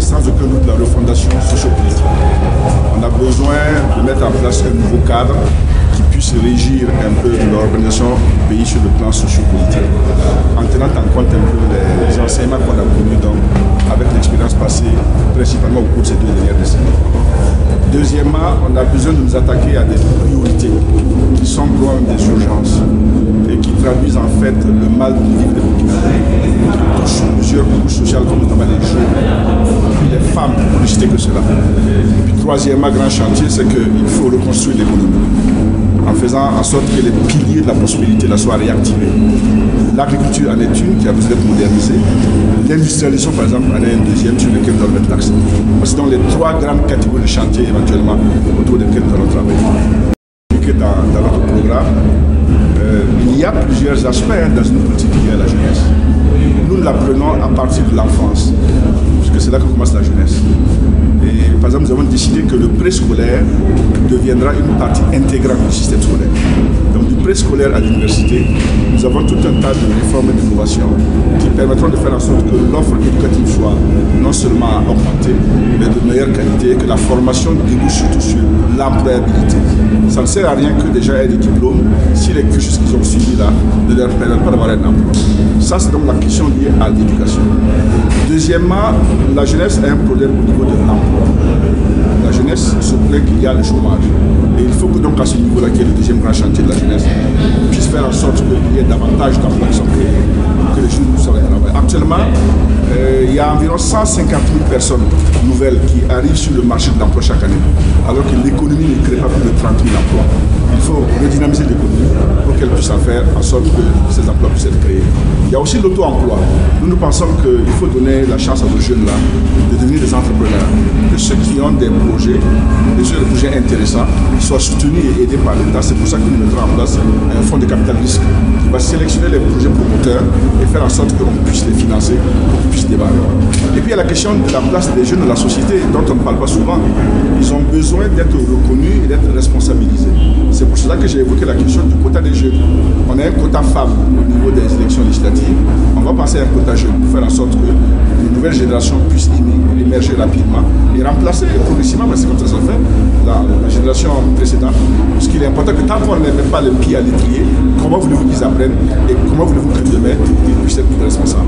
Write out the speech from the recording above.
sans aucun doute la refondation sociopolitique. On a besoin de mettre en place un nouveau cadre qui puisse régir un peu l'organisation du pays sur le plan sociopolitique, en tenant en compte un peu les enseignements qu'on a connus avec l'expérience passée, principalement au cours de ces 2 dernières décennies. Deuxièmement, on a besoin de nous attaquer à des priorités qui sont loin des urgences et qui traduisent en fait le mal de vivre des Burkinabés, qui touchent plusieurs couches sociales comme notamment les jeunes, puis les femmes, pour ne citer que cela. Et puis troisièmement, grand chantier, c'est qu'il faut reconstruire l'économie en faisant en sorte que les piliers de la prospérité la soient réactivés. L'agriculture en est une qui a besoin d'être modernisée. L'industrialisation, par exemple, en est un deuxième sur lequel nous allons mettre l'accent. C'est donc les 3 grandes catégories de chantiers éventuellement autour desquels nous allons travailler. Dans notre programme, il y a plusieurs aspects dans une politique liée à la jeunesse. Nous l'apprenons à partir de l'enfance, puisque c'est là que commence la jeunesse. Et par exemple, nous avons décidé que le préscolaire deviendra une partie intégrante du système scolaire. Donc du préscolaire à l'université, nous avons tout un tas de réformes et d'innovations qui permettront de faire en sorte que l'offre éducative soit non seulement augmentée, mais de meilleure qualité, et que la formation débouche surtout sur l'employabilité. Ça ne sert à rien que des gens aient des diplômes si les cursus qu'ils ont suivis là ne leur permettent pas d'avoir un emploi. Ça, c'est donc la question liée à l'éducation. Deuxièmement, la jeunesse a un problème au niveau de l'emploi. La jeunesse se plaint qu'il y a le chômage. Et il faut que donc à ce niveau-là, qui est le deuxième grand chantier de la jeunesse, on puisse faire en sorte qu'il y ait davantage d'emplois qui sont créés, que les jeunes puissent travailler. Actuellement, il y a environ 150 000 personnes nouvelles qui arrivent sur le marché de l'emploi chaque année, alors que l'économie ne crée pas plus de 30 000 emplois. Il faut redynamiser l'économie pour qu'elle puisse en faire en sorte que ces emplois puissent être créés. Il y a aussi l'auto-emploi. Nous pensons qu'il faut donner la chance à nos jeunes-là de devenir des entrepreneurs. Que ceux qui ont des projets intéressants, soient soutenus et aidés par l'État. C'est pour ça que nous mettrons en place un fonds de capital risque qui va sélectionner les projets promoteurs et faire en sorte qu'on puisse les financer pour qu'ils puissent démarrer. Et puis il y a la question de la place des jeunes dans la société dont on ne parle pas souvent. Ils ont besoin d'être reconnus et d'être responsabilisés. C'est pour cela que j'ai évoqué la question du quota des jeunes. On a un quota femmes au niveau des élections législatives. On va passer à un quota jeunes pour faire en sorte que les nouvelles générations puissent émerger rapidement et remplacer progressivement, parce que comme ça se fait, la génération précédente. Parce qu'il est important que tant qu'on ne met pas le pied à l'étrier, comment voulez-vous qu'ils apprennent et comment voulez-vous que demain ils puissent être plus responsables.